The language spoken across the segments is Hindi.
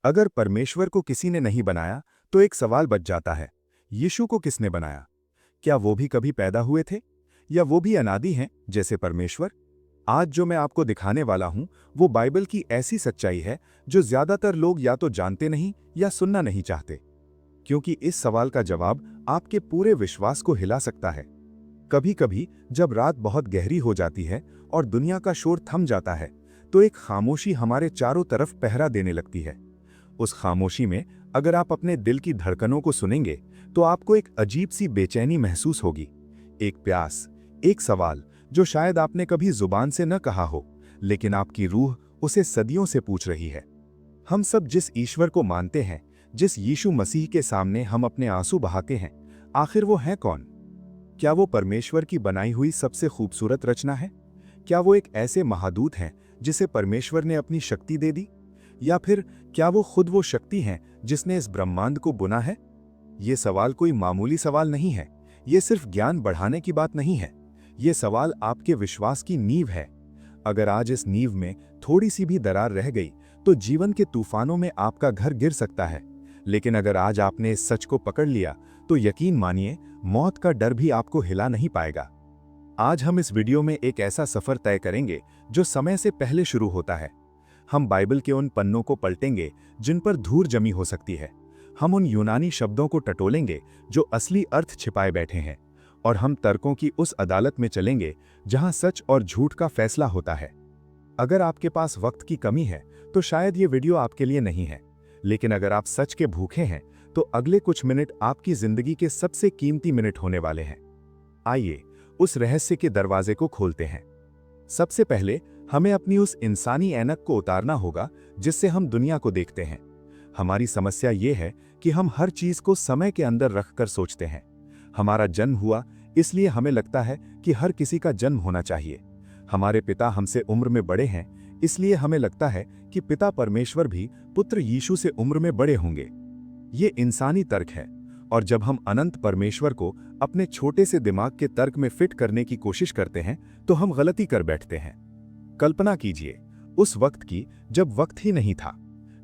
अगर परमेश्वर को किसी ने नहीं बनाया तो एक सवाल बच जाता है, यीशु को किसने बनाया? क्या वो भी कभी पैदा हुए थे? या वो भी अनादि हैं जैसे परमेश्वर? आज जो मैं आपको दिखाने वाला हूं वो बाइबल की ऐसी सच्चाई है जो ज्यादातर लोग या तो जानते नहीं या सुनना नहीं चाहते, क्योंकि इस सवाल का जवाब आपके पूरे विश्वास को हिला सकता है। कभी कभी जब रात बहुत गहरी हो जाती है और दुनिया का शोर थम जाता है तो एक खामोशी हमारे चारों तरफ पहरा देने लगती है। उस खामोशी में अगर आप अपने दिल की धड़कनों को सुनेंगे तो आपको एक अजीब सी बेचैनी महसूस होगी, एक प्यास, एक सवाल जो शायद आपने कभी जुबान से न कहा हो, लेकिन आपकी रूह उसे सदियों से पूछ रही है। हम सब जिस ईश्वर को मानते हैं, जिस यीशु मसीह के सामने हम अपने आंसू बहाते हैं, आखिर वो है कौन? क्या वो परमेश्वर की बनाई हुई सबसे खूबसूरत रचना है? क्या वो एक ऐसे महादूत हैं जिसे परमेश्वर ने अपनी शक्ति दे दी? या फिर क्या वो खुद वो शक्ति हैं जिसने इस ब्रह्मांड को बुना है? ये सवाल कोई मामूली सवाल नहीं है। ये सिर्फ ज्ञान बढ़ाने की बात नहीं है। ये सवाल आपके विश्वास की नींव है। अगर आज इस नींव में थोड़ी सी भी दरार रह गई तो जीवन के तूफानों में आपका घर गिर सकता है। लेकिन अगर आज आपने इस सच को पकड़ लिया तो यकीन मानिए, मौत का डर भी आपको हिला नहीं पाएगा। आज हम इस वीडियो में एक ऐसा सफर तय करेंगे जो समय से पहले शुरू होता है। हम बाइबल के उन पन्नों को पलटेंगे जिन पर धूल जमी हो सकती है। हम उन यूनानी शब्दों को टटोलेंगे जो असली अर्थ छिपाए बैठे हैं। और हम तर्कों की उस अदालत में चलेंगे जहां सच और झूठ का फैसला होता है। अगर आपके पास वक्त की कमी है तो शायद ये वीडियो आपके लिए नहीं है, लेकिन अगर आप सच के भूखे हैं तो अगले कुछ मिनट आपकी जिंदगी के सबसे कीमती मिनट होने वाले हैं। आइए उस रहस्य के दरवाजे को खोलते हैं। सबसे पहले हमें अपनी उस इंसानी ऐनक को उतारना होगा जिससे हम दुनिया को देखते हैं। हमारी समस्या ये है कि हम हर चीज को समय के अंदर रखकर सोचते हैं। हमारा जन्म हुआ इसलिए हमें लगता है कि हर किसी का जन्म होना चाहिए। हमारे पिता हमसे उम्र में बड़े हैं इसलिए हमें लगता है कि पिता परमेश्वर भी पुत्र यीशु से उम्र में बड़े होंगे। ये इंसानी तर्क है, और जब हम अनंत परमेश्वर को अपने छोटे से दिमाग के तर्क में फिट करने की कोशिश करते हैं तो हम गलती कर बैठते हैं। कल्पना कीजिए उस वक्त की जब वक्त ही नहीं था,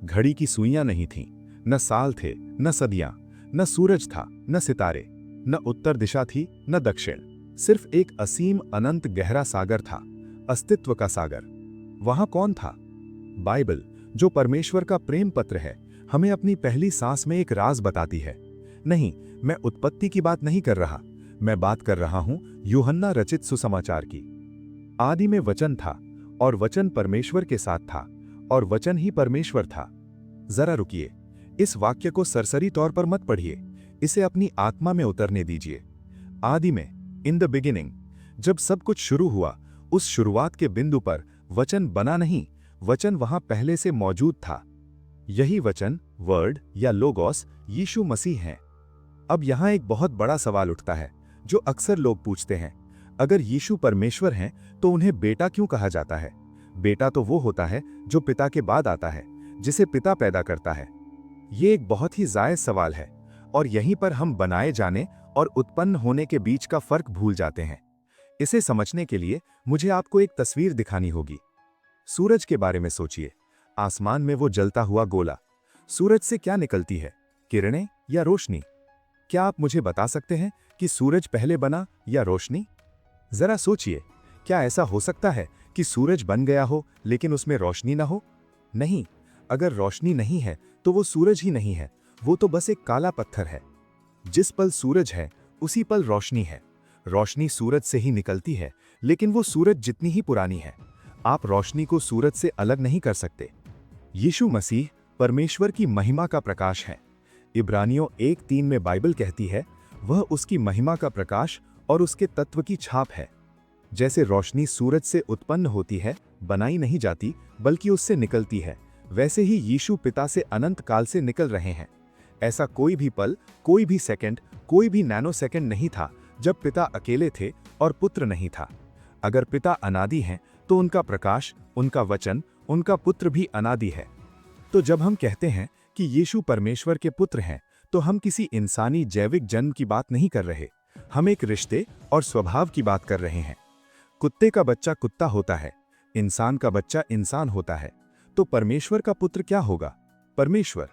घड़ी की सुइयां नहीं थीं, न साल थे, न सदियां, न सूरज था, न सितारे, न उत्तर दिशा थी, न दक्षिण। सिर्फ एक असीम अनंत गहरा सागर था, अस्तित्व का सागर। वहां कौन था? बाइबल, जो परमेश्वर का प्रेम पत्र है, हमें अपनी पहली सांस में एक राज बताती है। नहीं, मैं उत्पत्ति की बात नहीं कर रहा, मैं बात कर रहा हूं यूहन्ना रचित सुसमाचार की। आदि में वचन था और वचन परमेश्वर के साथ था और वचन ही परमेश्वर था। जरा रुकिए, इस वाक्य को सरसरी तौर पर मत पढ़िए, इसे अपनी आत्मा में उतरने दीजिए। आदि में, इन द बिगिनिंग, जब सब कुछ शुरू हुआ, उस शुरुआत के बिंदु पर वचन बना नहीं, वचन वहां पहले से मौजूद था। यही वचन, वर्ड या लोगोस, यीशु मसीह हैं। अब यहां एक बहुत बड़ा सवाल उठता है जो अक्सर लोग पूछते हैं, अगर यीशु परमेश्वर हैं तो उन्हें बेटा क्यों कहा जाता है? बेटा तो वो होता है जो पिता के बाद आता है, जिसे पिता पैदा करता है। ये एक बहुत ही जायज सवाल है, और यहीं पर हम बनाए जाने और उत्पन्न होने के बीच का फर्क भूल जाते हैं। इसे समझने के लिए मुझे आपको एक तस्वीर दिखानी होगी। सूरज के बारे में सोचिए। आसमान में वो जलता हुआ गोला, सूरज से क्या निकलती है, किरणें या रोशनी? क्या आप मुझे बता सकते हैं कि सूरज पहले बना या रोशनी? जरा सोचिए, क्या ऐसा हो सकता है कि सूरज बन गया हो लेकिन उसमें रोशनी ना हो? नहीं, अगर रोशनी नहीं है तो वो सूरज ही नहीं है, वो तो बस एक काला पत्थर है। जिस पल सूरज है उसी पल रोशनी है। रोशनी सूरज से ही निकलती है, लेकिन वो सूरज जितनी ही पुरानी है। आप रोशनी को सूरज से अलग नहीं कर सकते। यीशु मसीह परमेश्वर की महिमा का प्रकाश है। इब्रानियों 1:3 में बाइबल कहती है, वह उसकी महिमा का प्रकाश और उसके तत्व की छाप है। जैसे रोशनी सूरज से उत्पन्न होती है, बनाई नहीं जाती, बल्कि उससे निकलती है, वैसे ही यीशु पिता से अनंत काल से निकल रहे हैं। ऐसा कोई भी पल, कोई भी सेकंड, कोई भी नैनो सेकंड नहीं था जब पिता अकेले थे और पुत्र नहीं था। अगर पिता अनादि हैं तो उनका प्रकाश, उनका वचन, उनका पुत्र भी अनादि है। तो जब हम कहते हैं कि यीशु परमेश्वर के पुत्र हैं तो हम किसी इंसानी जैविक जन्म की बात नहीं कर रहे, हम एक रिश्ते और स्वभाव की बात कर रहे हैं। कुत्ते का बच्चा कुत्ता होता है, इंसान का बच्चा इंसान होता है, तो परमेश्वर का पुत्र क्या होगा? परमेश्वर,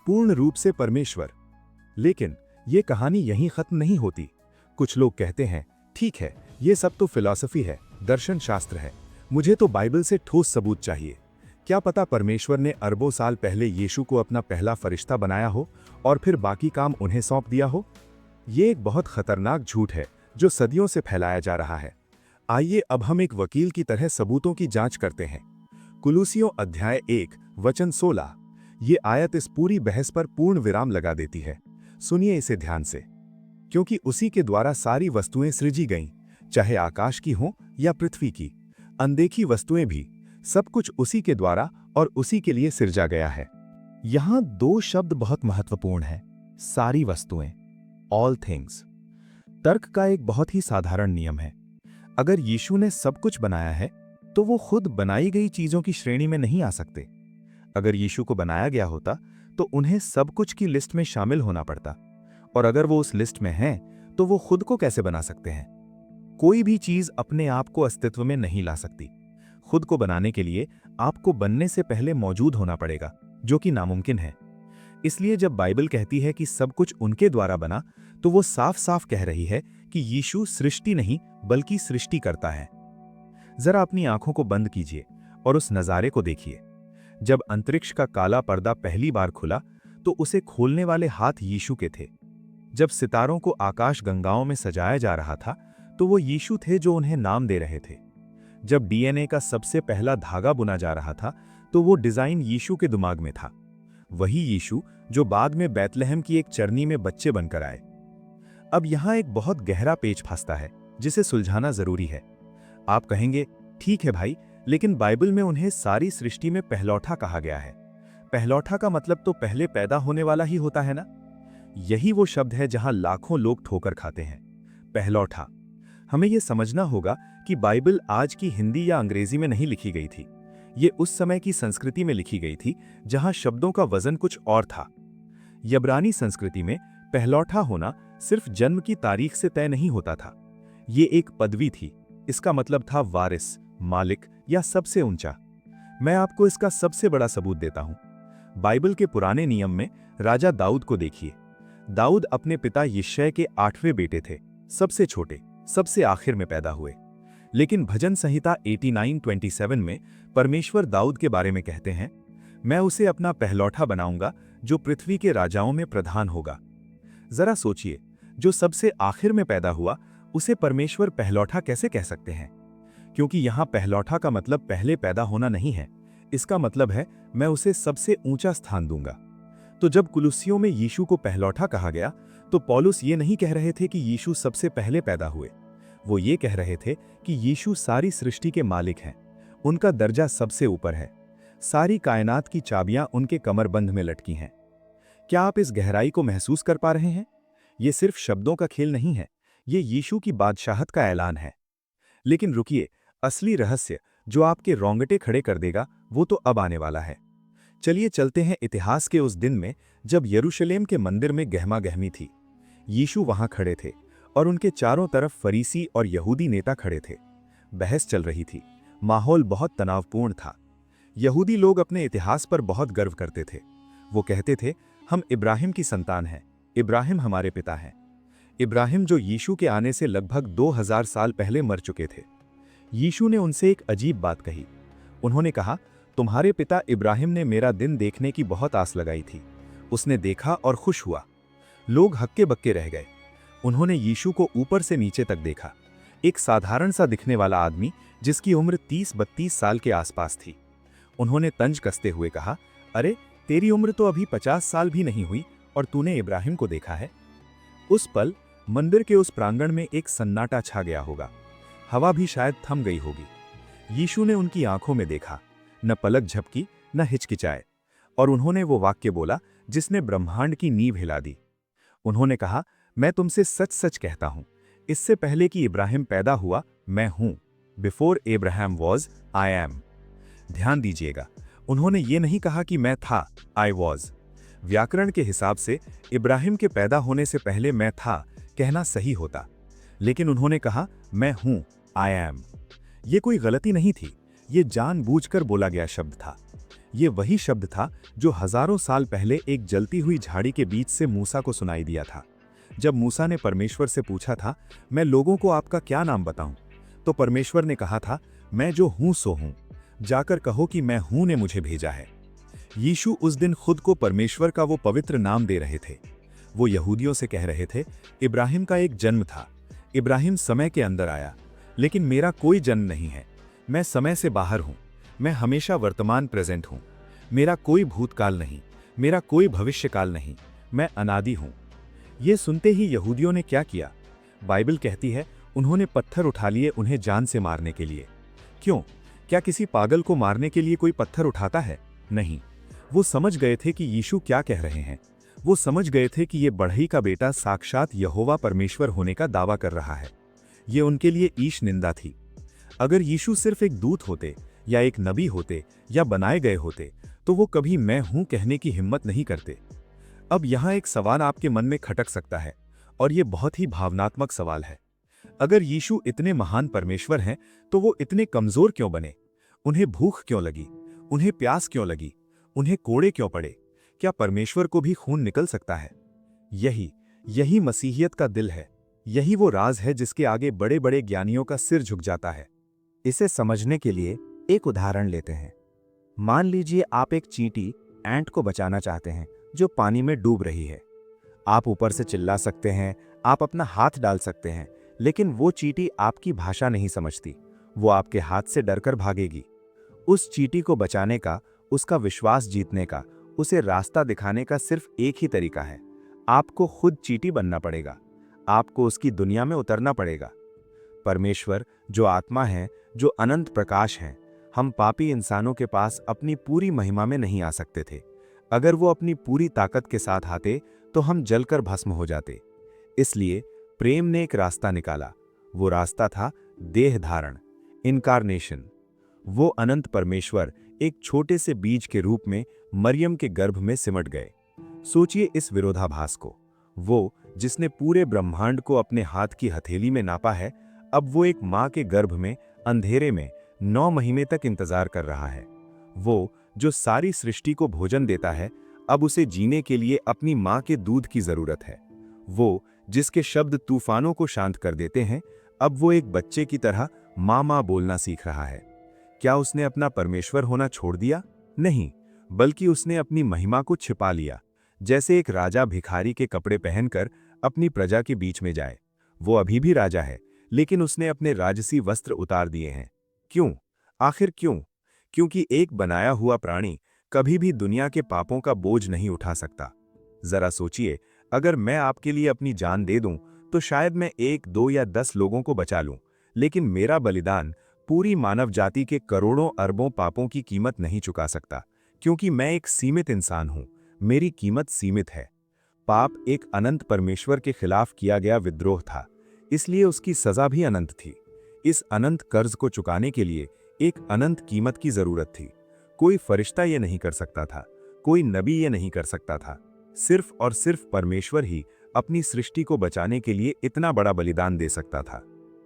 पूर्ण रूप से परमेश्वर। लेकिन ये कहानी यहीं खत्म नहीं होती। कुछ लोग कहते हैं, ठीक है, ये सब तो फिलॉसफी है, दर्शन शास्त्र है, मुझे तो बाइबल से ठोस सबूत चाहिए। क्या पता परमेश्वर ने अरबों साल पहले यीशु को अपना पहला फरिश्ता बनाया हो और फिर बाकी काम उन्हें सौंप दिया हो। ये एक बहुत खतरनाक झूठ है जो सदियों से फैलाया जा रहा है। आइए अब हम एक वकील की तरह सबूतों की जांच करते हैं। कुलूसियों अध्याय 1 वचन 16। ये आयत इस पूरी बहस पर पूर्ण विराम लगा देती है। सुनिए इसे ध्यान से। क्योंकि उसी के द्वारा सारी वस्तुएं सृजी गईं, चाहे आकाश की हों या पृथ्वी की, अनदेखी वस्तुएं भी, सब कुछ उसी के द्वारा और उसी के लिए सृजा गया है। यहां दो शब्द बहुत महत्वपूर्ण हैं, सारी वस्तुएं, ऑल थिंग्स। तर्क का एक बहुत ही साधारण नियम है। अगर यीशु ने सब कुछ बनाया है तो वो खुद बनाई गई चीजों की श्रेणी में नहीं आ सकते। अगर यीशु को बनाया गया होता तो उन्हें सब कुछ की लिस्ट में शामिल होना पड़ता, और अगर वो उस लिस्ट में हैं तो वो खुद को कैसे बना सकते हैं। कोई भी चीज अपने आप को अस्तित्व में नहीं ला सकती। खुद को बनाने के लिए आपको बनने से पहले मौजूद होना पड़ेगा, जो कि नामुमकिन है। इसलिए जब बाइबल कहती है कि सब कुछ उनके द्वारा बना, तो वो साफ साफ कह रही है कि यीशु सृष्टि नहीं बल्कि सृष्टि करता है। जरा अपनी आंखों को बंद कीजिए और उस नजारे को देखिए। जब अंतरिक्ष का काला पर्दा पहली बार खुला तो उसे खोलने वाले हाथ यीशु के थे। जब सितारों को आकाश गंगाओं में सजाया जा रहा था तो वो यीशु थे जो उन्हें नाम दे रहे थे। जब डीएनए का सबसे पहला धागा बुना जा रहा था तो वो डिजाइन यीशु के दिमाग में था। वही यीशु जो बाद में बैतलहम की एक चरनी में बच्चे बनकर आए। अब यहां एक बहुत गहरा पेच फंसता है जिसे सुलझाना जरूरी है। आप कहेंगे, ठीक है भाई, लेकिन बाइबल में उन्हें सारी सृष्टि में पहलौठा कहा गया है। पहलौठा का मतलब तो पहले पैदा होने वाला ही होता है ना। यही वो शब्द है जहां लाखों लोग ठोकर खाते हैं। पहलौठा। हमें यह समझना होगा कि बाइबल आज की हिंदी या अंग्रेजी में नहीं लिखी गई थी। ये उस समय की संस्कृति में लिखी गई थी जहां शब्दों का वजन कुछ और था। यब्रानी संस्कृति में पहलौठा होना सिर्फ जन्म की तारीख से तय नहीं होता था। ये एक पदवी थी। इसका मतलब था वारिस, मालिक या सबसे ऊंचा। मैं आपको इसका सबसे बड़ा सबूत देता हूं। बाइबल के पुराने नियम में राजा दाऊद को देखिए। दाऊद अपने पिता यिशै के 8वें बेटे थे, सबसे छोटे, सबसे आखिर में पैदा हुए। लेकिन भजन संहिता 89:27 में परमेश्वर दाऊद के बारे में कहते हैं, मैं उसे अपना पहलौठा बनाऊंगा जो पृथ्वी के राजाओं में प्रधान होगा। जरा सोचिए, जो सबसे आखिर में पैदा हुआ उसे परमेश्वर पहलौठा कैसे कह सकते हैं? क्योंकि यहां पहलौठा का मतलब पहले पैदा होना नहीं है। इसका मतलब है मैं उसे सबसे ऊंचा स्थान दूंगा। तो जब कुलुस्सियों में यीशु को पहलौठा कहा गया तो पौलुस ये नहीं कह रहे थे कि यीशु सबसे पहले पैदा हुए। वो ये कह रहे थे कि यीशु सारी सृष्टि के मालिक हैं। उनका दर्जा सबसे ऊपर है। सारी कायनात की चाबियां उनके कमरबंद में लटकी हैं। क्या आप इस गहराई को महसूस कर पा रहे हैं? ये सिर्फ शब्दों का खेल नहीं है, ये यीशु की बादशाहत का ऐलान है। लेकिन रुकिए, असली रहस्य जो आपके रोंगटे खड़े कर देगा वो तो अब आने वाला है। चलिए चलते हैं इतिहास के उस दिन में जब यरूशलेम के मंदिर में गहमा-गहमी थी। यीशु वहां खड़े थे और उनके चारों तरफ फरीसी और यहूदी नेता खड़े थे। बहस चल रही थी। माहौल बहुत तनावपूर्ण था। यहूदी लोग अपने इतिहास पर बहुत गर्व करते थे। वो कहते थे, हम इब्राहिम की संतान हैं, इब्राहिम हमारे पिता हैं। इब्राहिम जो यीशु के आने से लगभग 2000 साल पहले मर चुके थे। यीशु ने उनसे एक अजीब बात कही। उन्होंने कहा, तुम्हारे पिता इब्राहिम ने मेरा दिन देखने की बहुत आस लगाई थी। उसने देखा और खुश हुआ। लोग हक्के बक्के रह गए। उन्होंने यीशु को ऊपर से नीचे तक देखा। एक साधारण सा दिखने वाला आदमी जिसकी उम्र 30-32 साल के आसपास थी। उन्होंने तंज कसते हुए कहा, अरे तेरी उम्र तो अभी 50 साल भी नहीं हुई और तूने इब्राहिम को देखा है। उस पल मंदिर के उस प्रांगण में एक सन्नाटा छा गया होगा। हवा भी शायद थम गई होगी। यीशु ने उनकी आंखों में देखा, न पलक झपकी न हिचकिचाए, और उन्होंने वो वाक्य बोला जिसने ब्रह्मांड की नींव हिला दी। उन्होंने कहा, मैं तुमसे सच सच कहता हूं, इससे पहले कि इब्राहिम पैदा हुआ मैं हूं। Before Abraham was I am. ध्यान दीजिएगा, उन्होंने ये नहीं कहा कि मैं था, आई वॉज। व्याकरण के हिसाब से इब्राहिम के पैदा होने से पहले मैं था कहना सही होता, लेकिन उन्होंने कहा मैं हूं, आई एम। ये कोई गलती नहीं थी, ये जानबूझकर बोला गया शब्द था। ये वही शब्द था जो हजारों साल पहले एक जलती हुई झाड़ी के बीच से मूसा को सुनाई दिया था। जब मूसा ने परमेश्वर से पूछा था, मैं लोगों को आपका क्या नाम बताऊं, तो परमेश्वर ने कहा था, मैं जो हूं सो हूं, जाकर कहो कि मैं हूं ने मुझे भेजा है। यीशु उस दिन खुद को परमेश्वर का वो पवित्र नाम दे रहे थे। वो यहूदियों से कह रहे थे, इब्राहिम का एक जन्म था, इब्राहिम समय के अंदर आया, लेकिन मेरा कोई जन्म नहीं है। मैं समय से बाहर हूं, मैं हमेशा वर्तमान प्रेजेंट हूं। मेरा कोई भूतकाल नहीं, मेरा कोई भविष्यकाल नहीं, मैं अनादि हूं। ये सुनते ही यहूदियों ने क्या किया? बाइबल कहती है, उन्होंने पत्थर उठा लिए उन्हें जान से मारने के लिए। क्यों? क्या किसी पागल को मारने के लिए कोई पत्थर उठाता है? नहीं। वो समझ गए थे कि यीशु क्या कह रहे हैं। वो समझ गए थे कि ये बढ़ई का बेटा साक्षात यहोवा परमेश्वर होने का दावा कर रहा है। ये उनके लिए ईश निंदा थी। अगर यीशु सिर्फ एक दूत होते, या एक नबी होते, या बनाए गए होते, तो वो कभी मैं हूं कहने की हिम्मत नहीं करते। अब यहां एक सवाल आपके मन में खटक सकता है, और ये बहुत ही भावनात्मक सवाल है। अगर यीशु इतने महान परमेश्वर हैं, तो वो इतने कमजोर क्यों बने? उन्हें भूख क्यों लगी? उन्हें प्यास क्यों लगी? उन्हें कोड़े क्यों पड़े? क्या परमेश्वर को भी खून निकल सकता है? यही मसीहियत का दिल है। यही वो राज है जिसके आगे बड़े बड़े ज्ञानियों का सिर झुक जाता है। इसे समझने के लिए एक उदाहरण लेते हैं। मान लीजिए आप एक चींटी एंट को बचाना चाहते हैं जो पानी में डूब रही है। आप ऊपर से चिल्ला सकते हैं, आप अपना हाथ डाल सकते हैं, लेकिन वो चींटी आपकी भाषा नहीं समझती। वो आपके हाथ से डरकर भागेगी। उस चींटी को बचाने का, उसका विश्वास जीतने का, उसे रास्ता दिखाने का सिर्फ एक ही तरीका है। आपको खुद चींटी बनना पड़ेगा। आपको उसकी दुनिया में उतरना पड़ेगा। परमेश्वर जो आत्मा है, जो अनंत प्रकाश है, हम पापी इंसानों के पास अपनी पूरी महिमा में नहीं आ सकते थे। अगर वो अपनी पूरी ताकत के साथ आते तो हम जलकर भस्म हो जाते। इसलिए प्रेम ने एक रास्ता निकाला। वो रास्ता था देह धारण, इनकारनेशन। वो अनंत परमेश्वर एक छोटे से बीज के रूप में मरियम के गर्भ में सिमट गए। सोचिए इस विरोधाभास को। वो जिसने पूरे ब्रह्मांड को अपने हाथ की हथेली में नापा है, अब वो एक मां के गर्भ में अंधेरे में 9 महीने तक इंतजार कर रहा है। वो जो सारी सृष्टि को भोजन देता है, अब उसे जीने के लिए अपनी मां के दूध की जरूरत है। वो जिसके शब्द तूफानों को शांत कर देते हैं, अब वो एक बच्चे की तरह मां मां बोलना सीख रहा है। क्या उसने अपना परमेश्वर होना छोड़ दिया? नहीं, बल्कि उसने अपनी महिमा को छिपा लिया। जैसे एक राजा भिखारी के कपड़े पहनकर अपनी प्रजा के बीच में जाए। वो अभी भी राजा है, लेकिन उसने अपने राजसी वस्त्र उतार दिए हैं। क्यों? आखिर क्यों? क्योंकि एक बनाया हुआ प्राणी कभी भी दुनिया के पापों का बोझ नहीं उठा सकता। जरा सोचिए, अगर मैं आपके लिए अपनी जान दे दूं, तो शायद मैं 1, 2 या 10 लोगों को बचा लूं, लेकिन मेरा बलिदान पूरी मानव जाति के करोड़ों अरबों पापों की कीमत नहीं चुका सकता, क्योंकि मैं एक सीमित इंसान हूं। मेरी कीमत सीमित है। पाप एक अनंत परमेश्वर के खिलाफ किया गया विद्रोह था, इसलिए उसकी सजा भी अनंत थी। इस अनंत कर्ज को चुकाने के लिए एक अनंत कीमत की जरूरत थी। कोई फरिश्ता ये नहीं कर सकता था, कोई नबी ये नहीं कर सकता था। सिर्फ और सिर्फ परमेश्वर ही अपनी सृष्टि को बचाने के लिए इतना बड़ा बलिदान दे सकता था।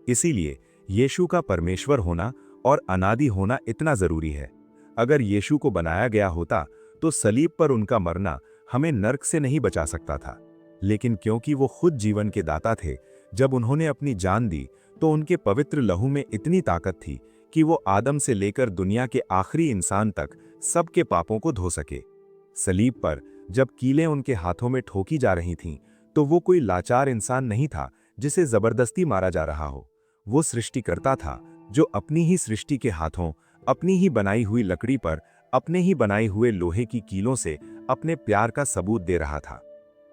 इसीलिए यीशु का परमेश्वर होना और अनादि होना इतना जरूरी है। अगर यीशु को बनाया गया होता, तो सलीब पर उनका मरना हमें नर्क से नहीं बचा सकता था। लेकिन क्योंकि वो खुद जीवन के दाता थे, जब उन्होंने अपनी जान दी, तो उनके पवित्र लहू में इतनी ताकत थी कि वो आदम से लेकर दुनिया के आखिरी इंसान तक सबके पापों को धो सके। सलीब पर जब कीलें उनके हाथों में ठोकी जा रही थीं, तो वो कोई लाचार इंसान नहीं था जिसे जबरदस्ती मारा जा रहा हो। वो सृष्टिकर्ता था जो अपनी ही सृष्टि के हाथों, अपनी ही बनाई हुई लकड़ी पर, अपने ही बनाए हुए लोहे की कीलों से अपने प्यार का सबूत दे रहा था।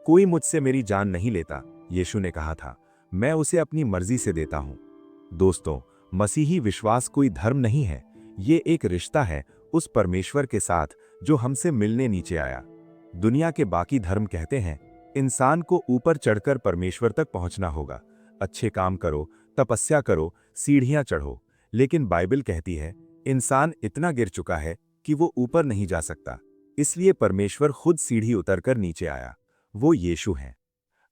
कोई मुझसे मेरी जान नहीं लेता, यीशु ने कहा था, मैं उसे अपनी मर्जी से देता हूं। दोस्तों, मसीही विश्वास कोई धर्म नहीं है, ये एक रिश्ता है उस परमेश्वर के साथ जो हमसे मिलने नीचे आया। दुनिया के बाकी धर्म कहते हैं इंसान को ऊपर चढ़कर परमेश्वर तक पहुंचना होगा, अच्छे काम करो, तपस्या करो, सीढ़ियां चढ़ो। लेकिन बाइबल कहती है इंसान इतना गिर चुका है कि वो ऊपर नहीं जा सकता, इसलिए परमेश्वर खुद सीढ़ी उतरकर नीचे आया। वो यीशु हैं।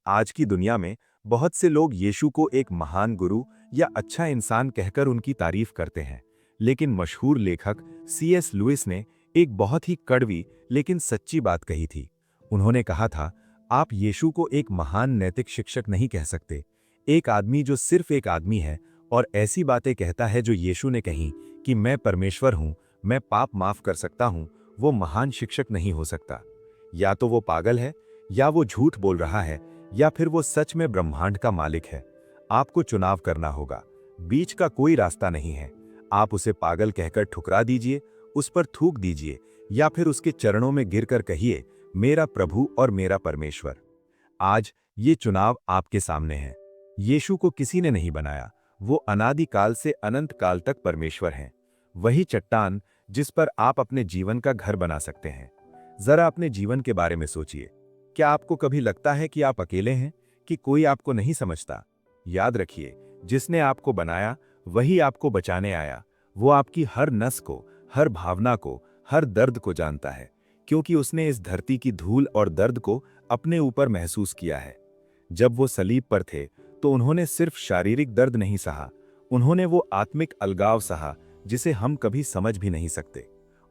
आज की दुनिया में बहुत से लोग यीशु को एक महान गुरु या अच्छा इंसान कहकर उनकी तारीफ करते हैं, लेकिन मशहूर लेखक C.S. लुइस ने एक बहुत ही कड़वी लेकिन सच्ची बात कही थी। उन्होंने कहा था, आप यीशु को एक महान नैतिक शिक्षक नहीं कह सकते। एक आदमी जो सिर्फ एक आदमी है और ऐसी बातें कहता है जो यीशु ने कही कि मैं परमेश्वर हूं, मैं पाप माफ कर सकता हूं, वो महान शिक्षक नहीं हो सकता। या तो वो पागल है, या वो झूठ बोल रहा है, या फिर वो सच में ब्रह्मांड का मालिक है। आपको चुनाव करना होगा, बीच का कोई रास्ता नहीं है। आप उसे पागल कहकर ठुकरा दीजिए, उस पर थूक दीजिए, या फिर उसके चरणों में गिरकर कहिए, मेरा प्रभु और मेरा परमेश्वर। आज ये चुनाव आपके सामने है। यीशु को किसी ने नहीं बनाया, वो अनादि काल से अनंत काल तक परमेश्वर हैं। वही चट्टान जिस पर आप अपने जीवन का घर बना सकते हैं। जरा अपने जीवन के बारे में सोचिए। क्या आपको कभी लगता है कि आप अकेले हैं, कि कोई आपको नहीं समझता? याद रखिए, जिसने आपको बनाया वही आपको बचाने आया। वो आपकी हर नस को, हर भावना को, हर दर्द को जानता है, क्योंकि उसने इस धरती की धूल और दर्द को अपने ऊपर महसूस किया है। जब वो सलीब पर थे तो उन्होंने सिर्फ शारीरिक दर्द नहीं सहा, उन्होंने वो आत्मिक अलगाव सहा जिसे हम कभी समझ भी नहीं सकते।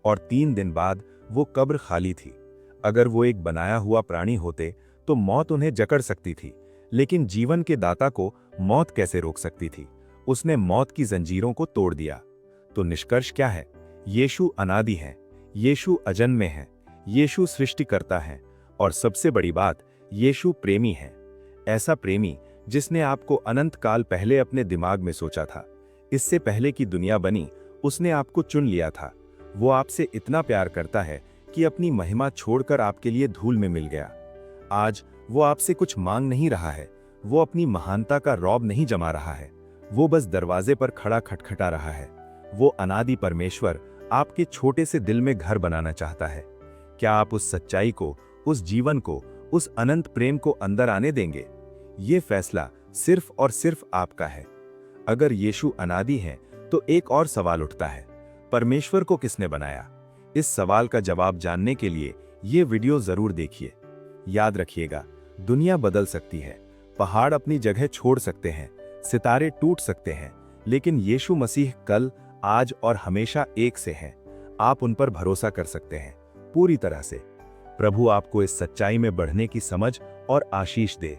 और 3 दिन बाद वो कब्र खाली थी। अगर वो एक बनाया हुआ प्राणी होते तो मौत उन्हें जकड़ सकती थी, लेकिन जीवन के दाता को मौत कैसे रोक सकती थी? उसने मौत की जंजीरों को तोड़ दिया। तो निष्कर्ष क्या है? यीशु अनादि है, यीशु अजन्मे है, यीशु सृष्टिकर्ता है, और सबसे बड़ी बात, यीशु प्रेमी है। ऐसा प्रेमी जिसने आपको अनंत काल पहले अपने दिमाग में सोचा था। इससे पहले कि दुनिया बनी, उसने आपको चुन लिया था। वो आपसे इतना प्यार करता है कि अपनी महिमा छोड़कर आपके लिए धूल में मिल गया। आज वो आपसे कुछ मांग नहीं रहा है, वो अपनी महानता का रौब नहीं जमा रहा है, वो बस दरवाजे पर खड़ा खटखटा रहा है। वो अनादि परमेश्वर आपके छोटे से दिल में घर बनाना चाहता है। क्या आप उस सच्चाई को, उस जीवन को, उस अनंत प्रेम को अंदर आने देंगे? ये फैसला सिर्फ और सिर्फ आपका है। अगर यीशु अनादि है तो एक और सवाल उठता है, परमेश्वर को किसने बनाया? इस सवाल का जवाब जानने के लिए ये वीडियो जरूर देखिए। याद रखिएगा, दुनिया बदल सकती है, पहाड़ अपनी जगह छोड़ सकते हैं, सितारे टूट सकते हैं, लेकिन यीशु मसीह कल, आज और हमेशा एक से हैं। आप उन पर भरोसा कर सकते हैं पूरी तरह से। प्रभु आपको इस सच्चाई में बढ़ने की समझ और आशीष दे।